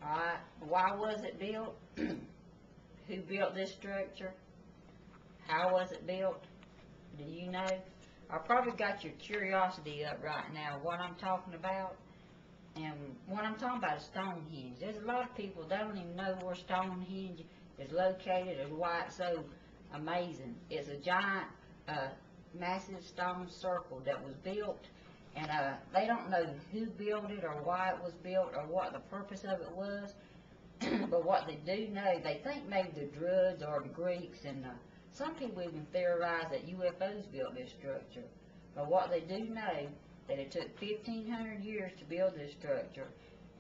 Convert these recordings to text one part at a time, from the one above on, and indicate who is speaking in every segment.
Speaker 1: Alright, why was it built? Who built this structure? How was it built? Do you know? I probably got your curiosity up right now, what I'm talking about. And what I'm talking about is Stonehenge. There's a lot of people that don't even know where Stonehenge is located or why it's so amazing. It's a giant, massive stone circle that was built, and they don't know who built it or why it was built or what the purpose of it was. But what they do know, they think maybe the Druids or the Greeks, and some people even theorize that UFOs built this structure. But what they do know, that it took 1,500 years to build this structure,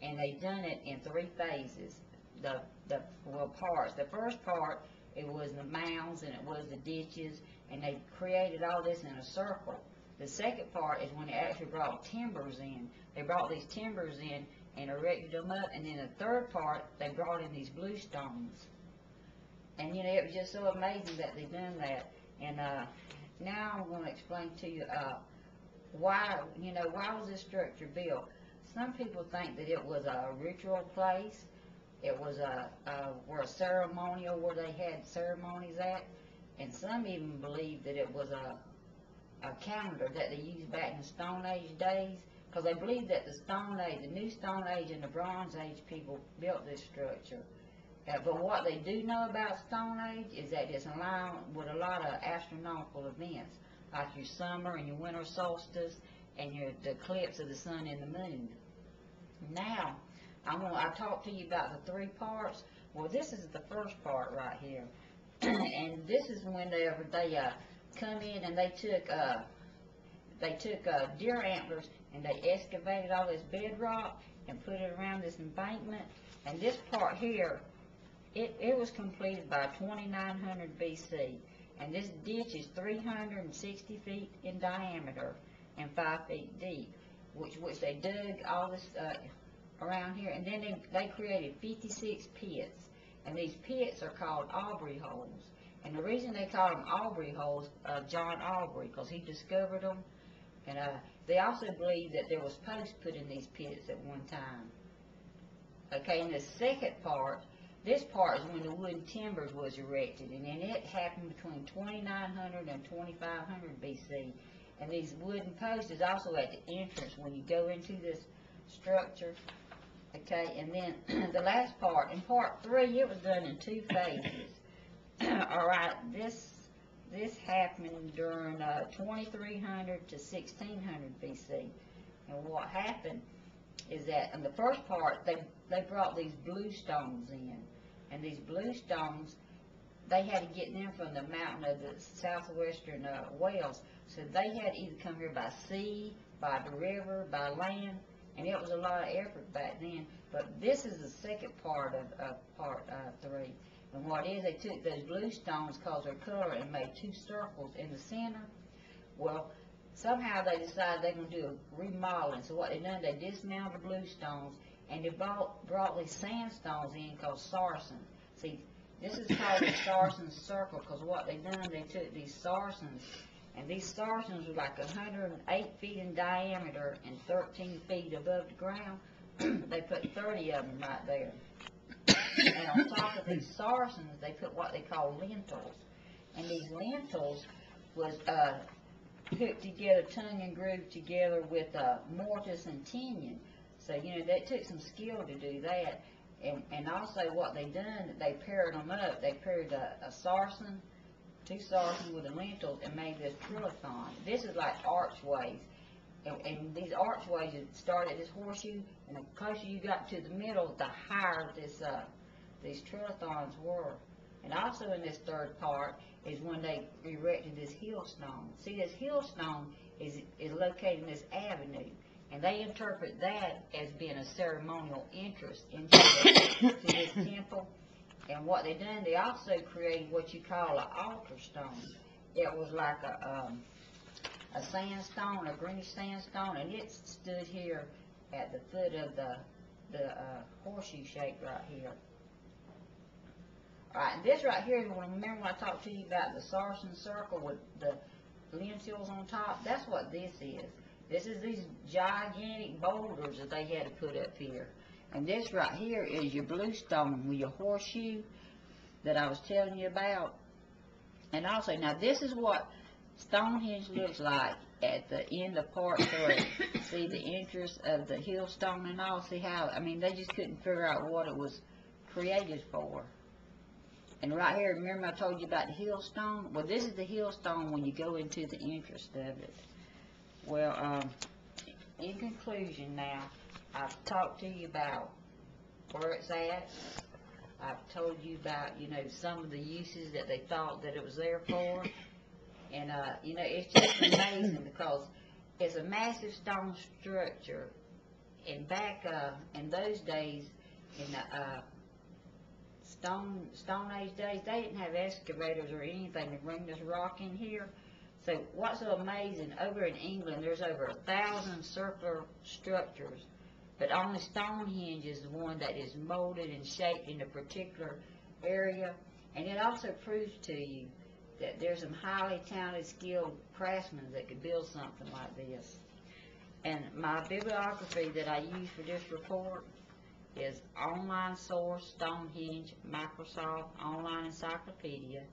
Speaker 1: and they done it in 3 phases. Parts. The first part, it was the mounds and it was the ditches, and they created all this in a circle. The second part is when they actually brought timbers in. They brought these timbers in and erected them up, and then the third part, they brought in these blue stones. And you know, it was just so amazing that they done that. And now I'm going to explain to you why was this structure built. Some people think that it was a ritual place. It was a ceremonial, where they had ceremonies at, and some even believe that it was a calendar that they used back in the Stone Age days, because they believe that the Stone Age, the New Stone Age and the Bronze Age people built this structure. But what they do know about Stone Age is that it's aligned with a lot of astronomical events, like your summer and your winter solstice and the eclipse of the sun and the moon. Now, I talked to you about the 3 parts. Well, this is the first part right here. And this is when they come in and they took deer antlers and they excavated all this bedrock and put it around this embankment. And this part here, it was completed by 2900 BC. And this ditch is 360 feet in diameter and 5 feet deep, which they dug all this around here, and then they created 56 pits, and these pits are called Aubrey holes. And the reason they call them Aubrey holes, John Aubrey, because he discovered them. And they also believe that there was posts put in these pits at one time. Okay, and the second part, this part is when the wooden timbers was erected, and then it happened between 2900 and 2500 BC. And these wooden posts is also at the entrance when you go into this structure. Okay, and then the last part, in part 3, it was done in 2 phases. Alright, this happened during 2300 to 1600 BC. And what happened is that in the first part, they brought these blue stones in. And these blue stones, they had to get them from the mountain of the southwestern Wales. So they had to either come here by sea, by the river, by land, and it was a lot of effort back then. But this is the second part of part 3. And what is, they took those blue stones, caused their color, and made 2 circles in the center. Well, somehow they decided they're going to do a remodeling. So what they done, they dismantled the blue stones, and they brought these sandstones in called sarsen. See, this is called the sarsen circle, because what they done, they took these sarsens, and these sarsens were like 108 feet in diameter and 13 feet above the ground. They put 30 of them right there. And on top of these sarsens, they put what they call lintels. And these lintels was put together, tongue and grooved together with mortise and tinian. So, you know, that took some skill to do that. And also what they done, they paired them up. They paired a sarsen, 2 sarsens with the lintels, and made this trilithon. This is like archways. And these archways start at this horseshoe, and the closer you got to the middle, the higher these trilithons were. And also in this third part is when they erected this hillstone. See, this hillstone is located in this avenue, and they interpret that as being a ceremonial entrance into this temple. And what they done, they also created what you call an altar stone. It was like a sandstone, a greenish sandstone, and it stood here at the foot of the horseshoe shape right here. Alright, and this right here, remember when I talked to you about the sarsen circle with the lentils on top? That's what this is. This is these gigantic boulders that they had to put up here. And this right here is your bluestone with your horseshoe that I was telling you about. And also, now this is what Stonehenge looks like at the end of part 3. See the entrance of the hill stone and all. See how, I mean, they just couldn't figure out what it was created for. And right here, remember I told you about the hill stone? Well, this is the hill stone when you go into the entrance of it. Well, in conclusion now, I've talked to you about where it's at. I've told you about, you know, some of the uses that they thought that it was there for. And, you know, it's just amazing because it's a massive stone structure. And back in those days, in the Stone Age days, they didn't have excavators or anything to bring this rock in here. So what's so amazing, over in England, there's over 1,000 circular structures, but only Stonehenge is the one that is molded and shaped in a particular area. And it also proves to you that there's some highly talented, skilled craftsmen that could build something like this. And my bibliography that I use for this report is online source, Stonehenge, Microsoft Online Encyclopedia,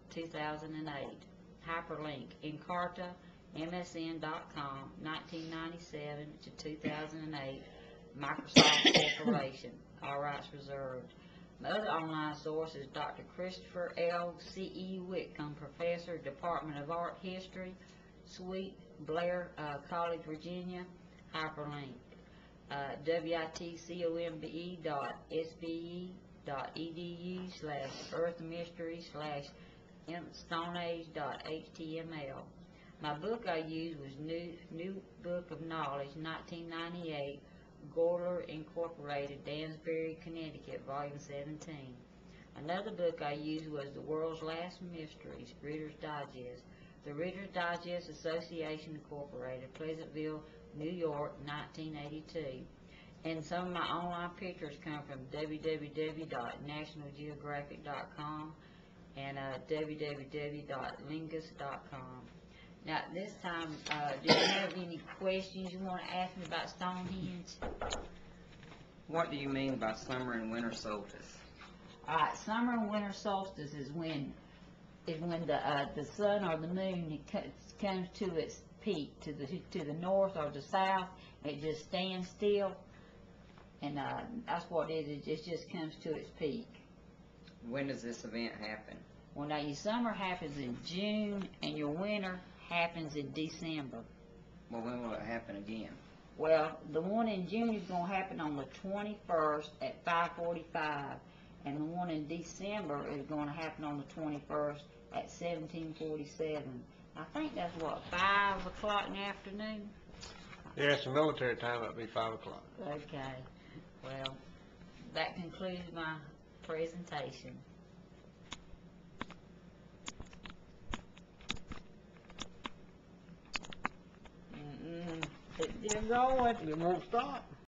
Speaker 1: 2008. Hyperlink, Encarta, MSN.com, 1997 to 2008, Microsoft Corporation, all rights reserved. My other online source is Dr. Christopher L. C.E. Whitcomb, Professor, Department of Art History, Suite, Blair College, Virginia, hyperlink. witcombe.earthmystery/StoneAge.html. My book I used was New Book of Knowledge, 1998, Gorler Incorporated, Dansbury, Connecticut, Volume 17. Another book I used was The World's Last Mysteries, Reader's Digest, the Reader's Digest Association Incorporated, Pleasantville, New York, 1982. And some of my online pictures come from www.nationalgeographic.com and www.lingus.com. Now, this time, do you have any questions you want to ask me about Stonehenge?
Speaker 2: What do you mean by summer and winter solstice?
Speaker 1: Alright, summer and winter solstice is when the sun or the moon comes to its peak, to the north or the south. It just stands still, and that's what it is. It just comes to its peak.
Speaker 2: When does this event happen?
Speaker 1: Well, now your summer happens in June, and your winter happens in December.
Speaker 2: Well, when will it happen again?
Speaker 1: Well, the one in June is going to happen on the 21st at 5:45, and the one in December is going to happen on the 21st at 17:47. I think that's what, 5 o'clock in the afternoon?
Speaker 3: Yeah, it's a military time. That'd be 5 o'clock.
Speaker 1: Okay. Well, that concludes my presentation. It's still going.
Speaker 3: It won't stop.